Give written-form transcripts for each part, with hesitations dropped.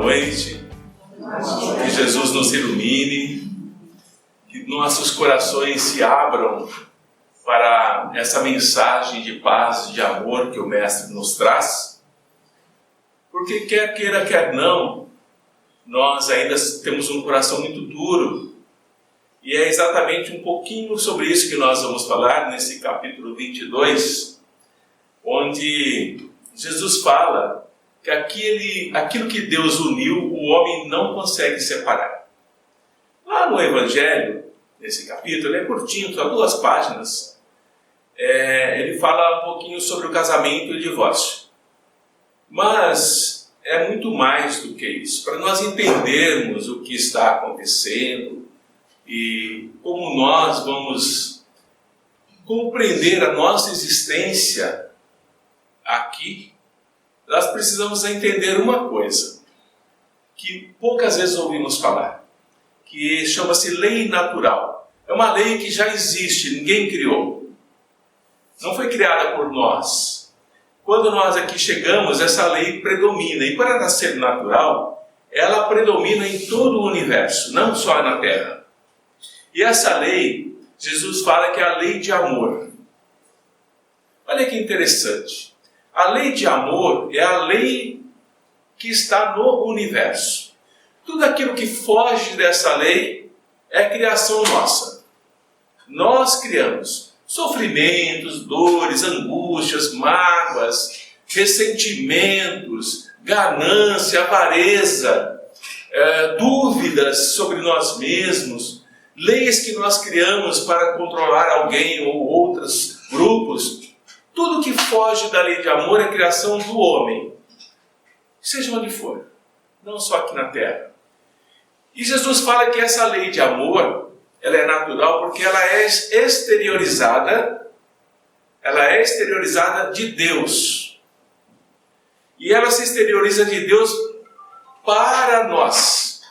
noite, que Jesus nos ilumine, que nossos corações se abram para essa mensagem de paz, de amor que o Mestre nos traz, porque quer queira, quer não, nós ainda temos um coração muito duro, e é exatamente um pouquinho sobre isso que nós vamos falar nesse capítulo 22, onde Jesus fala que aquilo que Deus uniu, o homem não consegue separar. Lá no Evangelho, nesse capítulo, é curtinho, só 2 páginas, ele fala um pouquinho sobre o casamento e o divórcio. Mas é muito mais do que isso. Para nós entendermos o que está acontecendo e como nós vamos compreender a nossa existência aqui, nós precisamos entender uma coisa que poucas vezes ouvimos falar, que chama-se lei natural. É uma lei que já existe, ninguém criou. Não foi criada por nós. Quando nós aqui chegamos, essa lei predomina. E para ela ser natural, ela predomina em todo o universo, não só na Terra. E essa lei, Jesus fala que é a lei de amor. Olha que interessante. A lei de amor é a lei que está no universo. Tudo aquilo que foge dessa lei é criação nossa. Nós criamos sofrimentos, dores, angústias, mágoas, ressentimentos, ganância, avareza, dúvidas sobre nós mesmos, leis que nós criamos para controlar alguém ou outros grupos. Tudo que foge da lei de amor é criação do homem, seja onde for, não só aqui na Terra. E Jesus fala que essa lei de amor, ela é natural porque ela é exteriorizada de Deus. E ela se exterioriza de Deus para nós.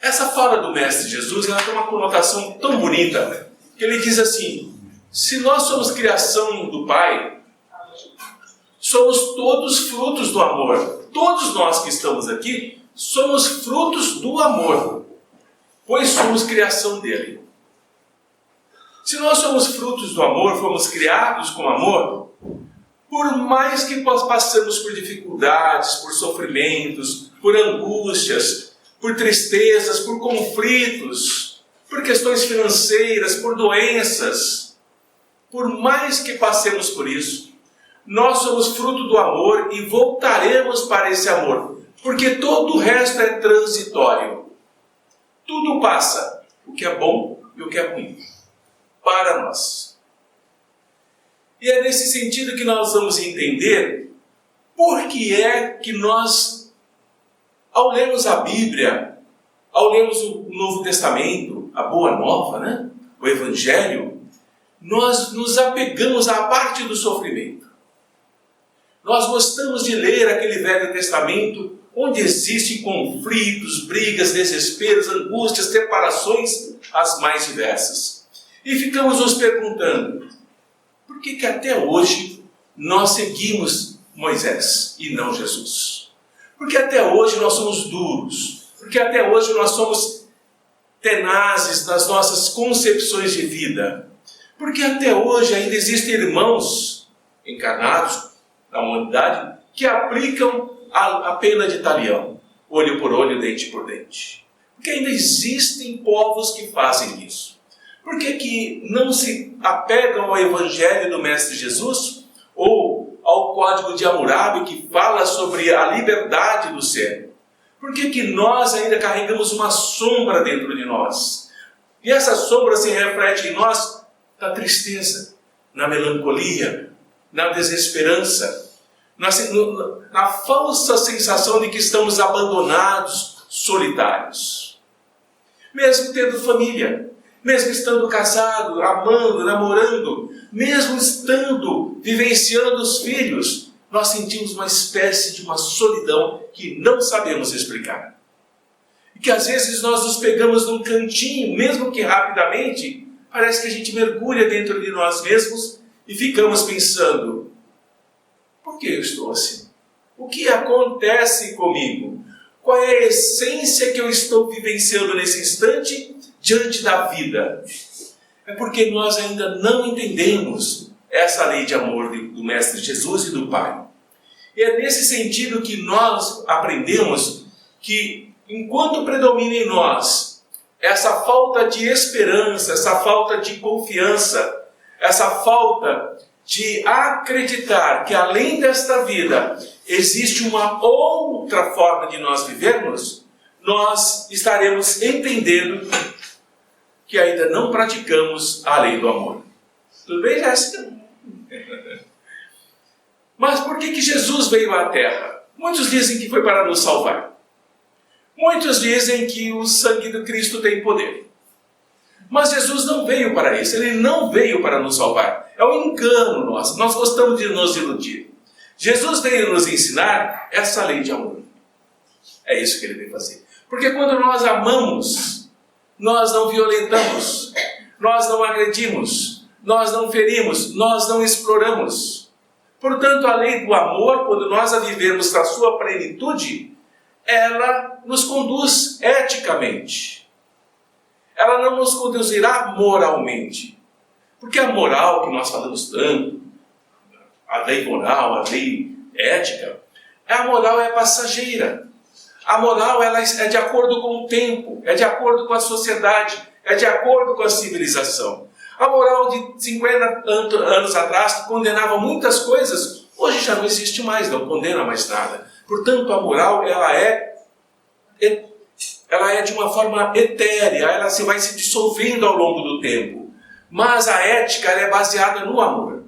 Essa fala do Mestre Jesus, ela tem uma conotação tão bonita, que ele diz assim: se nós somos criação do Pai, somos todos frutos do amor. Todos nós que estamos aqui somos frutos do amor, pois somos criação dele. Se nós somos frutos do amor, fomos criados com amor, por mais que passemos por dificuldades, por sofrimentos, por angústias, por tristezas, por conflitos, por questões financeiras, por doenças, por mais que passemos por isso, nós somos fruto do amor e voltaremos para esse amor, porque todo o resto é transitório. Tudo passa, o que é bom e o que é ruim, para nós. E é nesse sentido que nós vamos entender por que é que nós, ao lermos a Bíblia, ao lermos o Novo Testamento, a Boa Nova, né? O Evangelho, nós nos apegamos à parte do sofrimento. Nós gostamos de ler aquele Velho Testamento, onde existem conflitos, brigas, desesperos, angústias, separações, as mais diversas. E ficamos nos perguntando, por que até hoje nós seguimos Moisés e não Jesus? Porque até hoje nós somos duros, porque até hoje nós somos tenazes nas nossas concepções de vida. Porque até hoje ainda existem irmãos encarnados na humanidade que aplicam a pena de talião, olho por olho, dente por dente. Porque ainda existem povos que fazem isso. Por que não se apegam ao Evangelho do Mestre Jesus ou ao Código de Hammurabi que fala sobre a liberdade do ser? Por que nós ainda carregamos uma sombra dentro de nós? E essa sombra se reflete em nós na tristeza, na melancolia, na desesperança, na falsa sensação de que estamos abandonados, solitários. Mesmo tendo família, mesmo estando casado, amando, namorando, mesmo estando vivenciando os filhos, nós sentimos uma espécie de uma solidão que não sabemos explicar. E que às vezes nós nos pegamos num cantinho, mesmo que rapidamente, parece que a gente mergulha dentro de nós mesmos e ficamos pensando, por que eu estou assim? O que acontece comigo? Qual é a essência que eu estou vivenciando nesse instante diante da vida? É porque nós ainda não entendemos essa lei de amor do Mestre Jesus e do Pai. E é nesse sentido que nós aprendemos que, enquanto predomina em nós essa falta de esperança, essa falta de confiança, essa falta de acreditar que além desta vida existe uma outra forma de nós vivermos, nós estaremos entendendo que ainda não praticamos a lei do amor. Tudo bem, Jéssica? Mas por que Jesus veio à Terra? Muitos dizem que foi para nos salvar. Muitos dizem que o sangue do Cristo tem poder. Mas Jesus não veio para isso, Ele não veio para nos salvar. É um engano nosso, nós gostamos de nos iludir. Jesus veio nos ensinar essa lei de amor. É isso que Ele veio fazer. Porque quando nós amamos, nós não violentamos, nós não agredimos, nós não ferimos, nós não exploramos. Portanto, a lei do amor, quando nós a vivemos na sua plenitude, ela nos conduz eticamente. Ela não nos conduzirá moralmente. Porque a moral que nós falamos tanto, a lei moral, a lei ética, a moral é passageira. A moral ela é de acordo com o tempo, é de acordo com a sociedade, é de acordo com a civilização. A moral de 50 anos atrás, que condenava muitas coisas, hoje já não existe mais, não condena mais nada. Portanto, a moral ela é de uma forma etérea, ela vai se dissolvendo ao longo do tempo. Mas a ética ela é baseada no amor.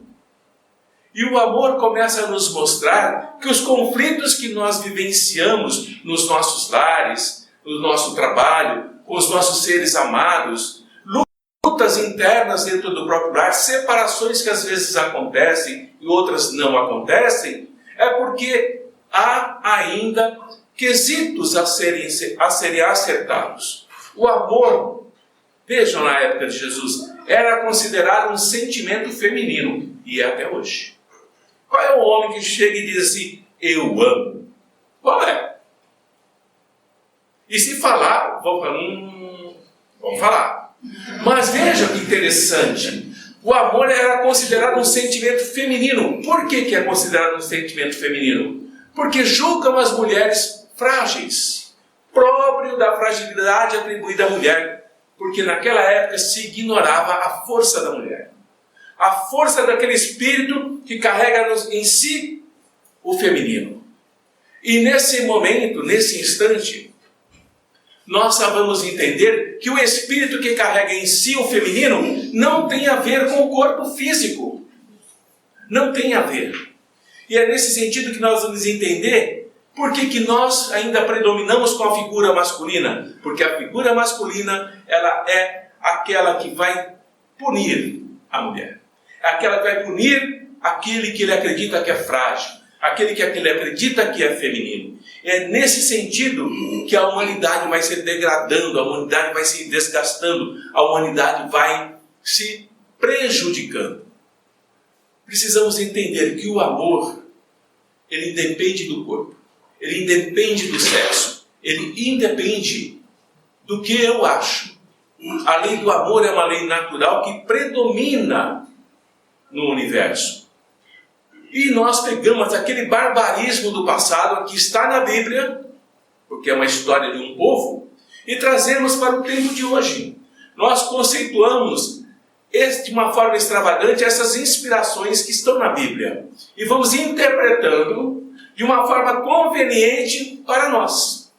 E o amor começa a nos mostrar que os conflitos que nós vivenciamos nos nossos lares, no nosso trabalho, com os nossos seres amados, lutas internas dentro do próprio lar, separações que às vezes acontecem e outras não acontecem, é porque há ainda quesitos a serem acertados. O amor, vejam na época de Jesus, era considerado um sentimento feminino, e é até hoje. Qual é o homem que chega e diz assim, eu amo? Qual é? E se falar, vamos falar. Mas veja que interessante, o amor era considerado um sentimento feminino. Por que é considerado um sentimento feminino? Porque julgam as mulheres frágeis, próprio da fragilidade atribuída à mulher, porque naquela época se ignorava a força da mulher, a força daquele espírito que carrega em si o feminino. E nesse momento, nesse instante, nós vamos entender que o espírito que carrega em si o feminino não tem a ver com o corpo físico. Não tem a ver. E é nesse sentido que nós vamos entender por que nós ainda predominamos com a figura masculina. Porque a figura masculina, ela é aquela que vai punir a mulher. É aquela que vai punir aquele que ele acredita que é frágil, aquele que ele acredita que é feminino. É nesse sentido que a humanidade vai se degradando, a humanidade vai se desgastando, a humanidade vai se prejudicando. Precisamos entender que o amor, ele independe do corpo, ele independe do sexo, ele independe do que eu acho. A lei do amor é uma lei natural que predomina no universo. E nós pegamos aquele barbarismo do passado que está na Bíblia, porque é uma história de um povo, e trazemos para o tempo de hoje. Nós conceituamos de uma forma extravagante essas inspirações que estão na Bíblia e vamos interpretando de uma forma conveniente para nós.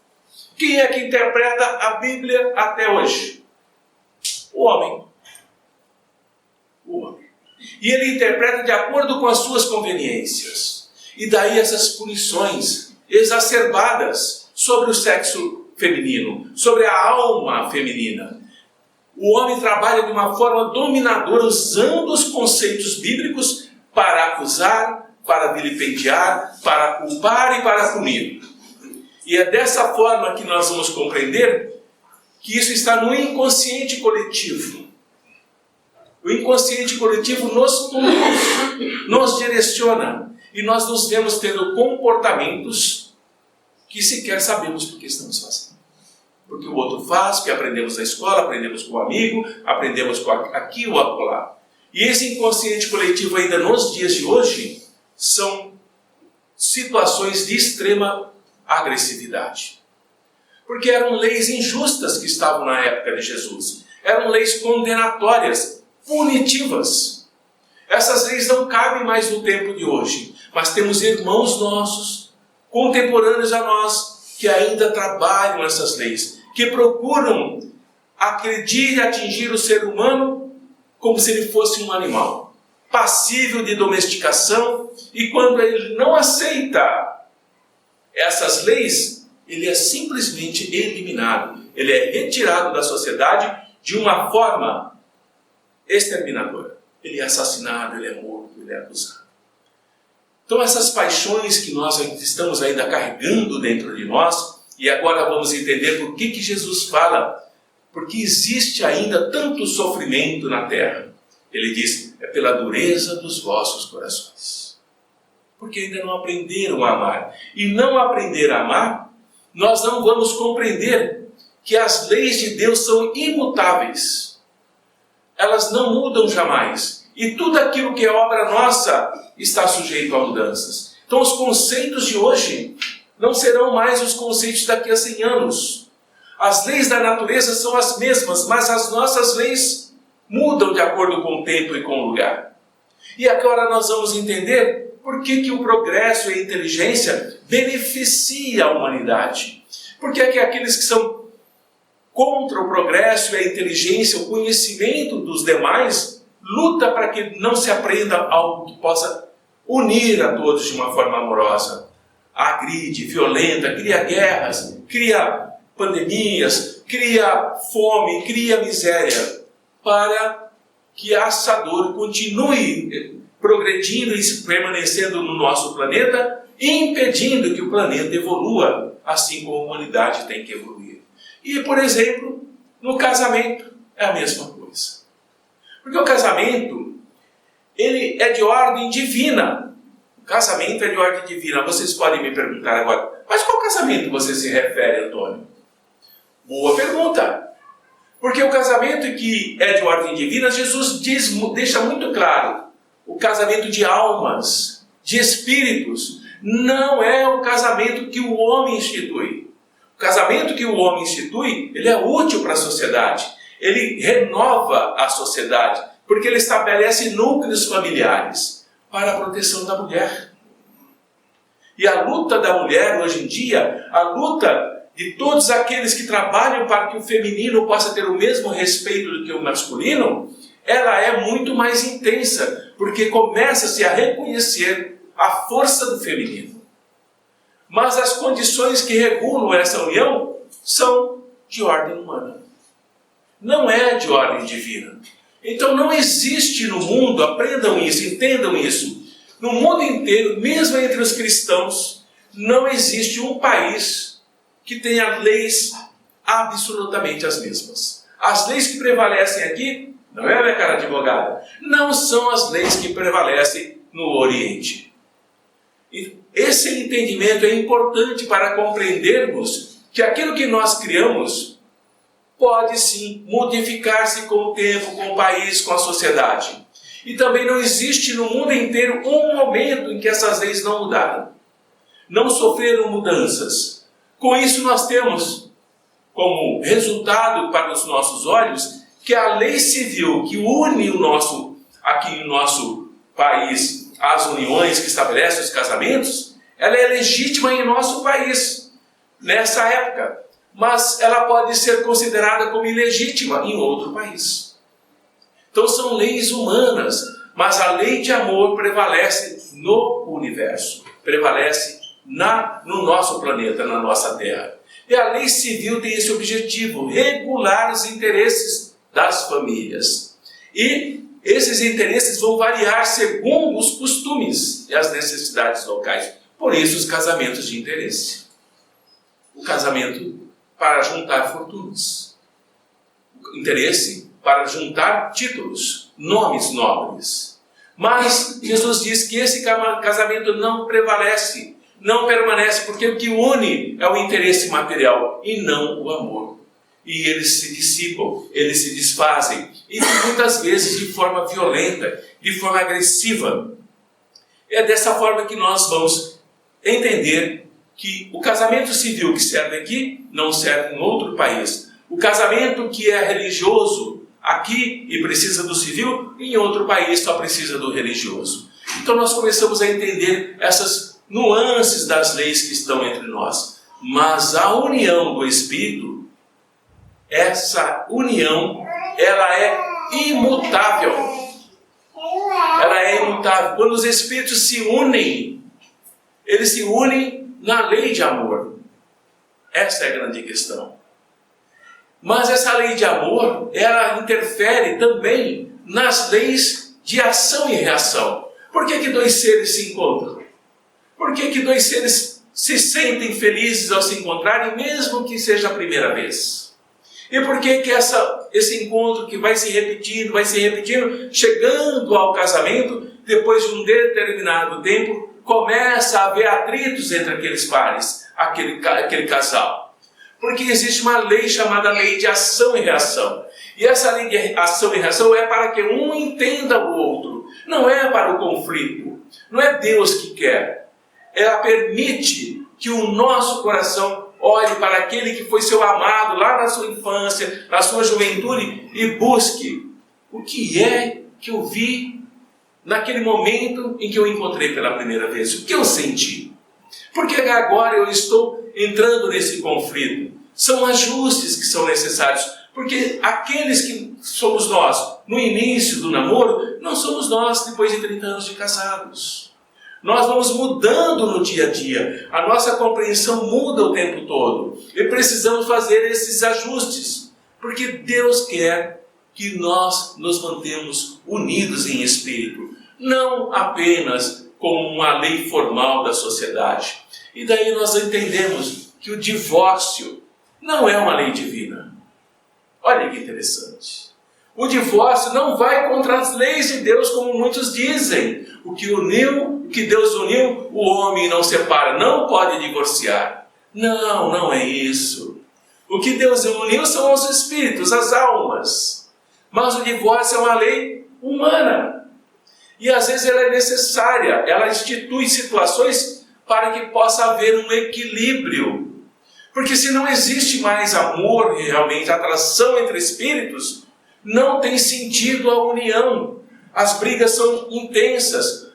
Quem é que interpreta a Bíblia até hoje? O homem. O homem. E ele interpreta de acordo com as suas conveniências. E daí essas punições exacerbadas sobre o sexo feminino, sobre a alma feminina. O homem trabalha de uma forma dominadora, usando os conceitos bíblicos para acusar, para vilipendiar, para culpar e para punir. E é dessa forma que nós vamos compreender que isso está no inconsciente coletivo. O inconsciente coletivo nos conduz, nos direciona. e nós nos vemos tendo comportamentos que sequer sabemos por que estamos fazendo. Porque o outro faz, que aprendemos na escola, aprendemos com o amigo, aprendemos com aqui ou acolá. E esse inconsciente coletivo ainda nos dias de hoje são situações de extrema agressividade. Porque eram leis injustas que estavam na época de Jesus. Eram leis condenatórias, punitivas. Essas leis não cabem mais no tempo de hoje. Mas temos irmãos nossos, contemporâneos a nós, que ainda trabalham essas leis, que procuram agredir e atingir o ser humano como se ele fosse um animal, passível de domesticação, e quando ele não aceita essas leis, ele é simplesmente eliminado, ele é retirado da sociedade de uma forma exterminadora. Ele é assassinado, ele é morto, ele é abusado. Então essas paixões que nós estamos ainda carregando dentro de nós, e agora vamos entender por que Jesus fala, porque existe ainda tanto sofrimento na terra. Ele diz, é pela dureza dos vossos corações. Porque ainda não aprenderam a amar. E não aprender a amar, nós não vamos compreender que as leis de Deus são imutáveis. Elas não mudam jamais. E tudo aquilo que é obra nossa está sujeito a mudanças. Então os conceitos de hoje não serão mais os conceitos daqui a 100 anos. As leis da natureza são as mesmas, mas as nossas leis mudam de acordo com o tempo e com o lugar. E agora nós vamos entender por que o progresso e a inteligência beneficia a humanidade. Por que aqueles que são contra o progresso e a inteligência, o conhecimento dos demais, luta para que não se aprenda algo que possa unir a todos de uma forma amorosa. Agride, violenta, cria guerras, cria pandemias, cria fome, cria miséria, para que essa dor continue progredindo e permanecendo no nosso planeta, impedindo que o planeta evolua, assim como a humanidade tem que evoluir. E, por exemplo, no casamento é a mesma coisa. Porque o casamento, ele é de ordem divina. O casamento é de ordem divina. Vocês podem me perguntar agora, mas qual casamento você se refere, Antônio? Boa pergunta. Porque o casamento que é de ordem divina, Jesus deixa muito claro, o casamento de almas, de espíritos, não é o casamento que o homem institui. O casamento que o homem institui, ele é útil para a sociedade. Ele renova a sociedade, porque ele estabelece núcleos familiares para a proteção da mulher. E a luta da mulher hoje em dia, a luta de todos aqueles que trabalham para que o feminino possa ter o mesmo respeito do que o masculino, ela é muito mais intensa, porque começa-se a reconhecer a força do feminino. Mas as condições que regulam essa união são de ordem humana. Não é de ordem divina. Então não existe no mundo, aprendam isso, entendam isso, no mundo inteiro, mesmo entre os cristãos, não existe um país que tenha leis absolutamente as mesmas. As leis que prevalecem aqui, não é, minha cara advogada? Não são as leis que prevalecem no Oriente. E esse entendimento é importante para compreendermos que aquilo que nós criamos pode sim modificar-se com o tempo, com o país, com a sociedade. E também não existe no mundo inteiro um momento em que essas leis não mudaram, não sofreram mudanças. Com isso nós temos como resultado para os nossos olhos que a lei civil que une aqui no nosso país as uniões, que estabelece os casamentos, ela é legítima em nosso país, nessa época, mas ela pode ser considerada como ilegítima em outro país. Então são leis humanas, mas a lei de amor prevalece no universo, prevalece no nosso planeta, na nossa Terra. E a lei civil tem esse objetivo, regular os interesses das famílias. E esses interesses vão variar segundo os costumes e as necessidades locais. Por isso, os casamentos de interesse. O casamento para juntar fortunas. O interesse para juntar títulos, nomes nobres. Mas Jesus diz que esse casamento não prevalece, não permanece, porque o que une é o interesse material e não o amor. E eles se dissipam, eles se desfazem, e muitas vezes de forma violenta, de forma agressiva. É dessa forma que nós vamos entender que o casamento civil que serve aqui não serve em outro país. O casamento que é religioso aqui e precisa do civil, em outro país só precisa do religioso. Então nós começamos a entender essas nuances das leis que estão entre nós. Mas a união do Espírito, essa união, ela é imutável. Ela é imutável. Quando os Espíritos se unem, eles se unem na lei de amor. Essa é a grande questão. Mas essa lei de amor, ela interfere também nas leis de ação e reação. Por que dois seres se encontram? Por que dois seres se sentem felizes ao se encontrarem, mesmo que seja a primeira vez? E por que esse encontro que vai se repetindo, chegando ao casamento, depois de um determinado tempo, começa a haver atritos entre aqueles pares, aquele casal? Porque existe uma lei chamada lei de ação e reação. E essa lei de ação e reação é para que um entenda o outro. Não é para o conflito. Não é Deus que quer. Ela permite que o nosso coração olhe para aquele que foi seu amado lá na sua infância, na sua juventude, e busque o que é que eu vi naquele momento em que eu encontrei pela primeira vez. O que eu senti? Porque agora eu estou entrando nesse conflito. São ajustes que são necessários. Porque aqueles que somos nós no início do namoro, não somos nós depois de 30 anos de casados. Nós vamos mudando no dia a dia. A nossa compreensão muda o tempo todo. E precisamos fazer esses ajustes. Porque Deus quer que nós nos mantemos unidos em espírito. Não apenas como uma lei formal da sociedade. E daí nós entendemos que o divórcio não é uma lei divina. Olha que interessante. O divórcio não vai contra as leis de Deus, como muitos dizem. O que Deus uniu, o homem não separa, não pode divorciar. Não, não é isso. O que Deus uniu são os espíritos, as almas. Mas o divórcio é uma lei humana. E às vezes ela é necessária, ela institui situações para que possa haver um equilíbrio. Porque se não existe mais amor, realmente, atração entre espíritos, não tem sentido a união. As brigas são intensas.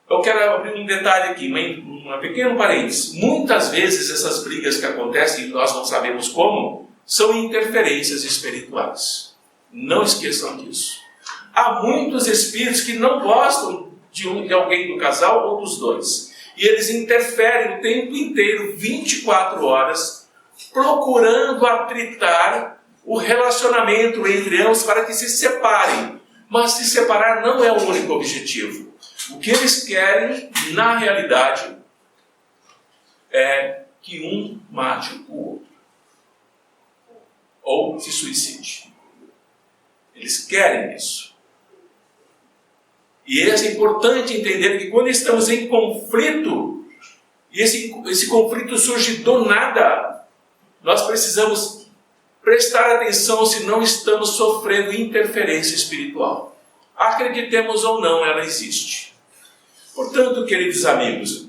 Eu quero abrir um detalhe aqui, um pequeno parênteses. Muitas vezes essas brigas que acontecem, e nós não sabemos como, são interferências espirituais. Não esqueçam disso. Há muitos espíritos que não gostam de alguém do casal ou dos dois. E eles interferem o tempo inteiro, 24 horas, procurando atritar o relacionamento entre ambos para que se separem. Mas se separar não é o único objetivo. O que eles querem, na realidade, é que um mate o outro. Ou se suicide. Eles querem isso. E é importante entender que quando estamos em conflito, e esse conflito surge do nada, nós precisamos prestar atenção se não estamos sofrendo interferência espiritual. Acreditemos ou não, ela existe. Portanto, queridos amigos,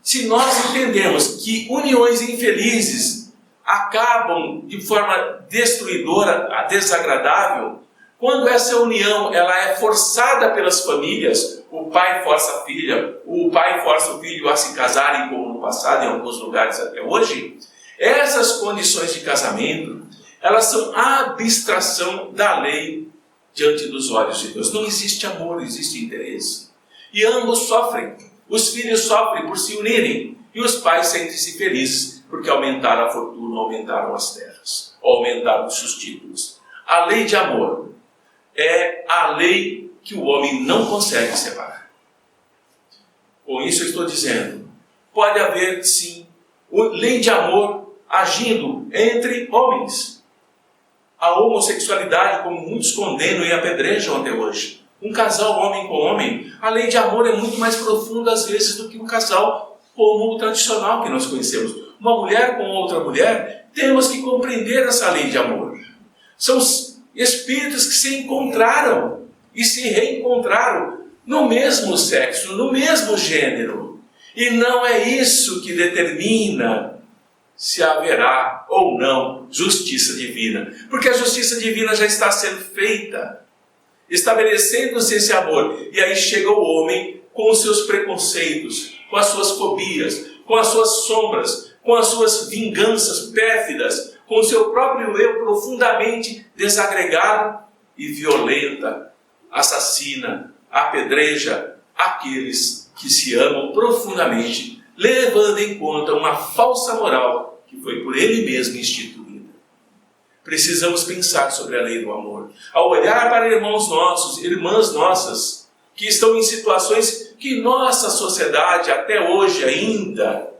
se nós entendemos que uniões infelizes acabam de forma destruidora, desagradável, quando essa união ela é forçada pelas famílias, o pai força a filha, o pai força o filho a se casarem, como no passado, em alguns lugares até hoje, essas condições de casamento, elas são a abstração da lei diante dos olhos de Deus. Não existe amor, existe interesse. E ambos sofrem. Os filhos sofrem por se unirem, e os pais sentem-se felizes, porque aumentaram a fortuna, aumentaram as terras, ou aumentaram os seus títulos. A lei de amor é a lei que o homem não consegue separar. Com isso eu estou dizendo, pode haver sim, lei de amor agindo entre homens. A homossexualidade, como muitos condenam e apedrejam até hoje, um casal homem com homem, a lei de amor é muito mais profunda às vezes do que um casal como o tradicional que nós conhecemos. Uma mulher com outra mulher, temos que compreender essa lei de amor. São os espíritos que se encontraram e se reencontraram no mesmo sexo, no mesmo gênero. E não é isso que determina se haverá ou não justiça divina. Porque a justiça divina já está sendo feita, estabelecendo-se esse amor. E aí chega o homem com os seus preconceitos, com as suas fobias, com as suas sombras, com as suas vinganças pérfidas, com o seu próprio eu profundamente desagregado e violenta, assassina, apedreja aqueles que se amam profundamente, levando em conta uma falsa moral que foi por ele mesmo instituída. Precisamos pensar sobre a lei do amor. Ao olhar para irmãos nossos, irmãs nossas, que estão em situações que nossa sociedade até hoje ainda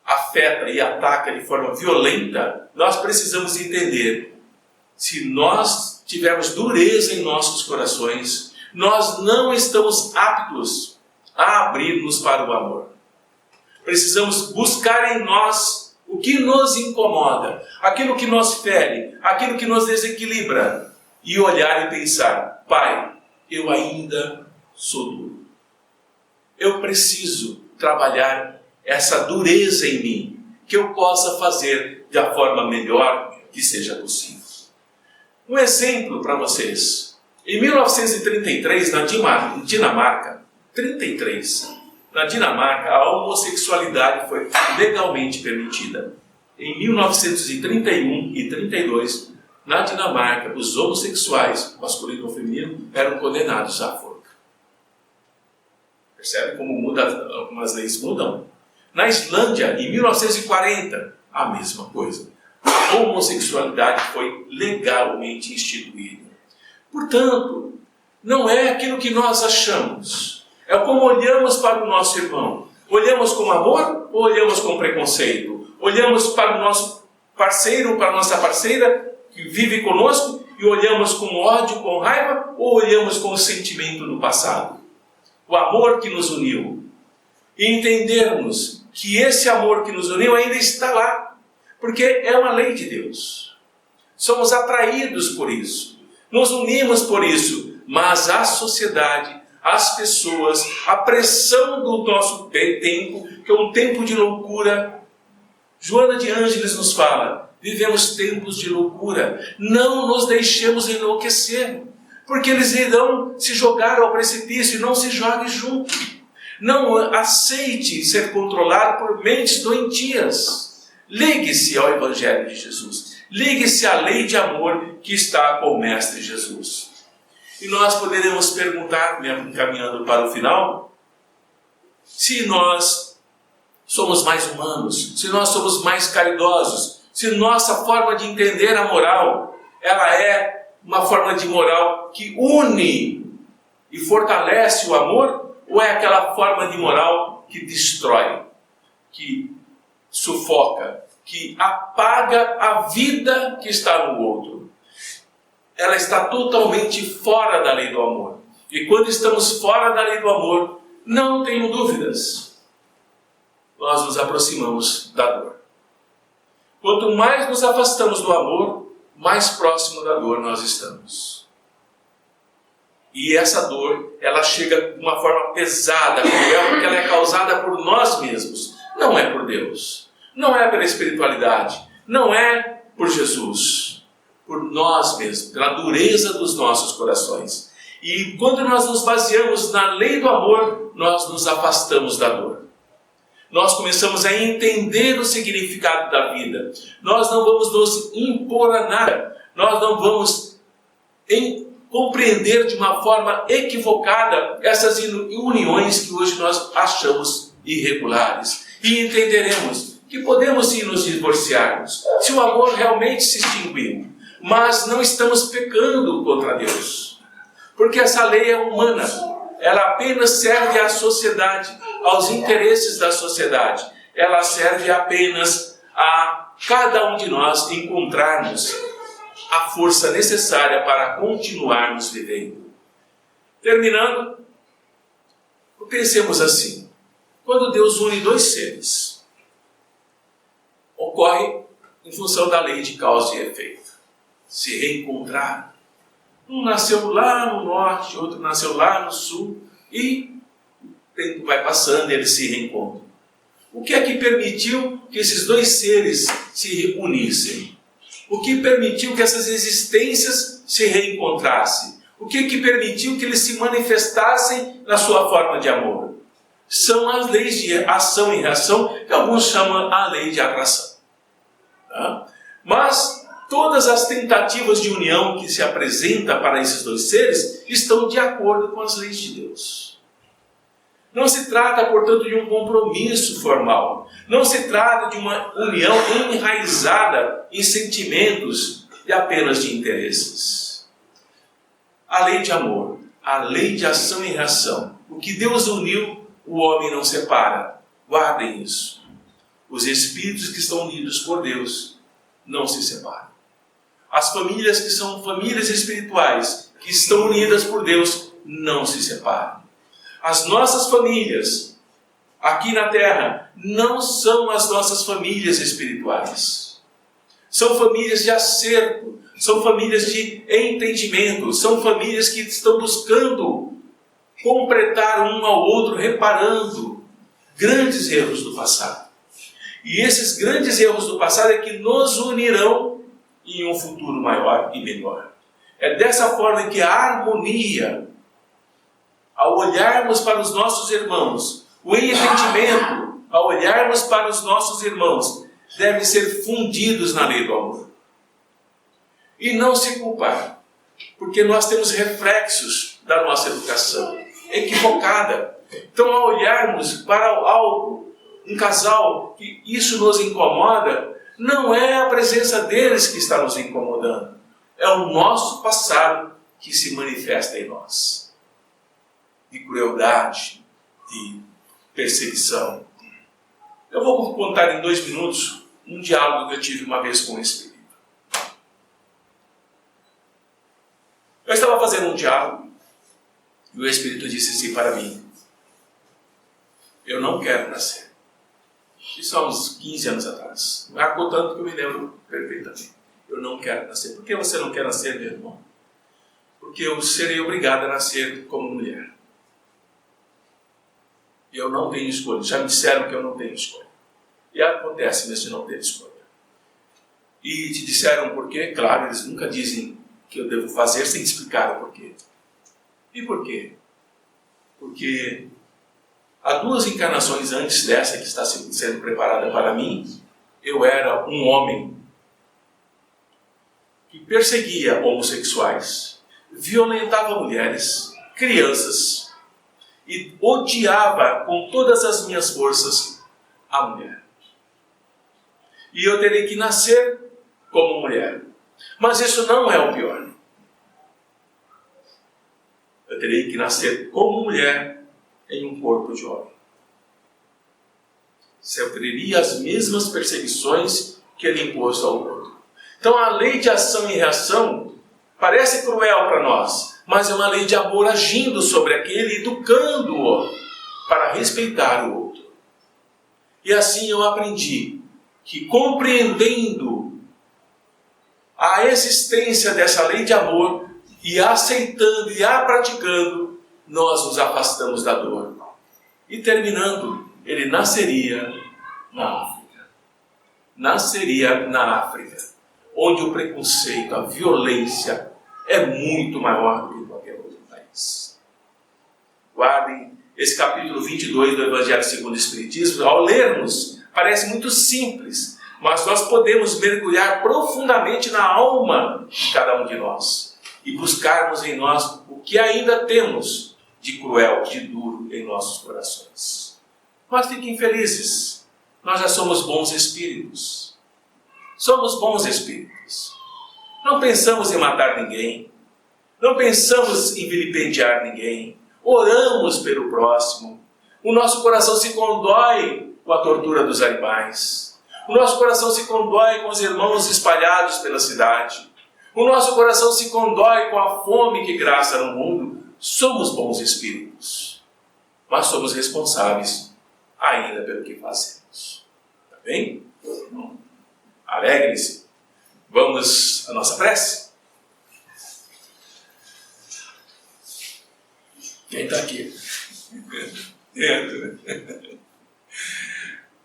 afeta e ataca de forma violenta, nós precisamos entender: se nós tivermos dureza em nossos corações, nós não estamos aptos a abrir-nos para o amor. Precisamos buscar em nós o que nos incomoda, aquilo que nos fere, aquilo que nos desequilibra, e olhar e pensar: Pai, eu ainda sou duro. Eu preciso trabalhar essa dureza em mim, que eu possa fazer da forma melhor que seja possível. Um exemplo para vocês. Em 1933, na Dinamarca, a homossexualidade foi legalmente permitida. Em 1931 e 32, na Dinamarca, os homossexuais, masculino ou feminino, eram condenados à forca. Percebe como muda, algumas leis mudam? Na Islândia, em 1940, a mesma coisa. A homossexualidade foi legalmente instituída. Portanto, não é aquilo que nós achamos. É como olhamos para o nosso irmão. Olhamos com amor ou olhamos com preconceito? Olhamos para o nosso parceiro, para a nossa parceira que vive conosco e olhamos com ódio, com raiva, ou olhamos com o sentimento do passado? O amor que nos uniu. E entendermos que esse amor que nos uniu ainda está lá, porque é uma lei de Deus. Somos atraídos por isso, nos unimos por isso, mas a sociedade, as pessoas, a pressão do nosso tempo, que é um tempo de loucura. Joana de Ângeles nos fala: vivemos tempos de loucura, não nos deixemos enlouquecer, porque eles irão se jogar ao precipício, e não se jogue junto. Não aceite ser controlado por mentes doentias. Ligue-se ao Evangelho de Jesus. Ligue-se à lei de amor que está com o Mestre Jesus. E nós poderemos perguntar, caminhando para o final, se nós somos mais humanos, se nós somos mais caridosos, se nossa forma de entender a moral, ela é uma forma de moral que une e fortalece o amor, ou é aquela forma de moral que destrói, que sufoca, que apaga a vida que está no outro? Ela está totalmente fora da lei do amor. E quando estamos fora da lei do amor, não tenho dúvidas, nós nos aproximamos da dor. Quanto mais nos afastamos do amor, mais próximo da dor nós estamos. E essa dor, ela chega de uma forma pesada, cruel, porque ela é causada por nós mesmos. Não é por Deus, não é pela espiritualidade, não é por Jesus, por nós mesmos, pela dureza dos nossos corações. E quando nós nos baseamos na lei do amor, nós nos afastamos da dor. Nós começamos a entender o significado da vida. Nós não vamos nos impor a nada. Nós não vamos compreender de uma forma equivocada essas uniões que hoje nós achamos irregulares. E entenderemos que podemos sim nos divorciarmos, se o amor realmente se extinguiu. Mas não estamos pecando contra Deus. Porque essa lei é humana. Ela apenas serve à sociedade, aos interesses da sociedade. Ela serve apenas a cada um de nós encontrarmos a força necessária para continuarmos vivendo. Terminando, pensemos assim: quando Deus une dois seres, ocorre em função da lei de causa e efeito. Se reencontrar. Um nasceu lá no norte, outro nasceu lá no sul, e o tempo vai passando e eles se reencontram. O que é que permitiu que esses dois seres se unissem? O que permitiu que essas existências se reencontrassem? O que é que permitiu que eles se manifestassem na sua forma de amor? São as leis de ação e reação, que alguns chamam a lei de atração. Tá? Mas todas as tentativas de união que se apresentam para esses dois seres estão de acordo com as leis de Deus. Não se trata, portanto, de um compromisso formal. Não se trata de uma união enraizada em sentimentos e apenas de interesses. A lei de amor, a lei de ação e reação. O que Deus uniu, o homem não separa. Guardem isso. Os espíritos que estão unidos por Deus não se separam. As famílias que são famílias espirituais, que estão unidas por Deus, não se separam. As nossas famílias, aqui na Terra, não são as nossas famílias espirituais. São famílias de acerto, são famílias de entendimento, são famílias que estão buscando completar um ao outro, reparando grandes erros do passado. E esses grandes erros do passado é que nos unirão em um futuro maior e melhor. É dessa forma que a harmonia, ao olharmos para os nossos irmãos, o entendimento, ao olharmos para os nossos irmãos, devem ser fundidos na lei do amor. E não se culpar, porque nós temos reflexos da nossa educação equivocada. Então, ao olharmos para algo, um casal, que isso nos incomoda, não é a presença deles que está nos incomodando, é o nosso passado que se manifesta em nós. De crueldade, de perseguição. Eu vou contar em 2 minutos um diálogo que eu tive uma vez com o Espírito. Eu estava fazendo um diálogo e o Espírito disse assim para mim: eu não quero nascer. Isso há uns 15 anos atrás. Marcou tanto que eu me lembro perfeitamente. Eu não quero nascer. Por que você não quer nascer, meu irmão? Porque eu serei obrigado a nascer como mulher. E eu não tenho escolha. Já me disseram que eu não tenho escolha. E acontece mesmo de não ter escolha. E te disseram por quê? Claro, eles nunca dizem que eu devo fazer sem explicar o porquê. E por quê? Porque há 2 encarnações antes dessa que está sendo preparada para mim, eu era um homem que perseguia homossexuais, violentava mulheres, crianças, e odiava com todas as minhas forças a mulher. E eu terei que nascer como mulher. Mas isso não é o pior. Eu terei que nascer como mulher em um corpo de homem. Sofreria as mesmas perseguições que ele impôs ao outro. Então a lei de ação e reação parece cruel para nós, mas é uma lei de amor agindo sobre aquele, educando-o para respeitar o outro. E assim eu aprendi que, compreendendo a existência dessa lei de amor e aceitando e a praticando, nós nos afastamos da dor. E terminando, ele nasceria na África. Nasceria na África, onde o preconceito, a violência é muito maior do que qualquer outro país. Guardem esse capítulo 22 do Evangelho segundo o Espiritismo. Ao lermos, parece muito simples, mas nós podemos mergulhar profundamente na alma de cada um de nós e buscarmos em nós o que ainda temos de cruel, de duro em nossos corações. Mas fiquem felizes, nós já somos bons espíritos. Somos bons espíritos. Não pensamos em matar ninguém, não pensamos em vilipendiar ninguém, oramos pelo próximo, o nosso coração se condói com a tortura dos animais, o nosso coração se condói com os irmãos espalhados pela cidade, O nosso coração se condói com a fome que graça no mundo. Somos bons espíritos, mas somos responsáveis ainda pelo que fazemos. Tá bem? Alegre-se. Vamos à nossa prece? Quem está aqui? Entra.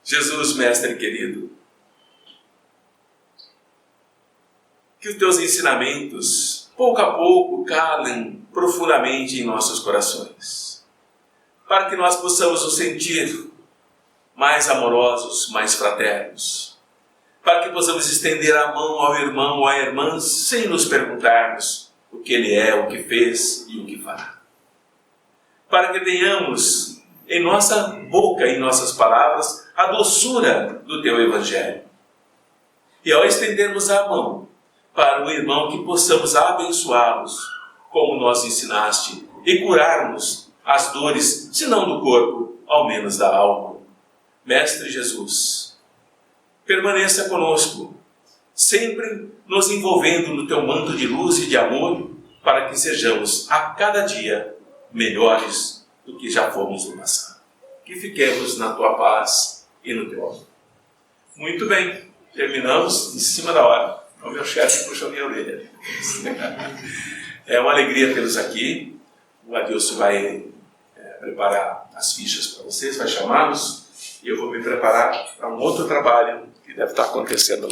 Jesus, Mestre querido, que os teus ensinamentos, pouco a pouco, calem profundamente em nossos corações, para que nós possamos nos sentir mais amorosos, mais fraternos, para que possamos estender a mão ao irmão ou à irmã sem nos perguntarmos o que ele é, o que fez e o que fará. Para que tenhamos em nossa boca e em nossas palavras a doçura do teu Evangelho. E ao estendermos a mão para o irmão, que possamos abençoá-los, como nós ensinaste, e curarmos as dores, se não do corpo, ao menos da alma. Mestre Jesus, permaneça conosco, sempre nos envolvendo no teu manto de luz e de amor, para que sejamos a cada dia melhores do que já fomos no passado. Que fiquemos na tua paz e no teu amor. Muito bem, terminamos em cima da hora. O meu chefe puxou minha orelha. É uma alegria tê-los aqui. O Adilson vai preparar as fichas para vocês, vai chamá-los, e eu vou me preparar para um outro trabalho que deve estar acontecendo.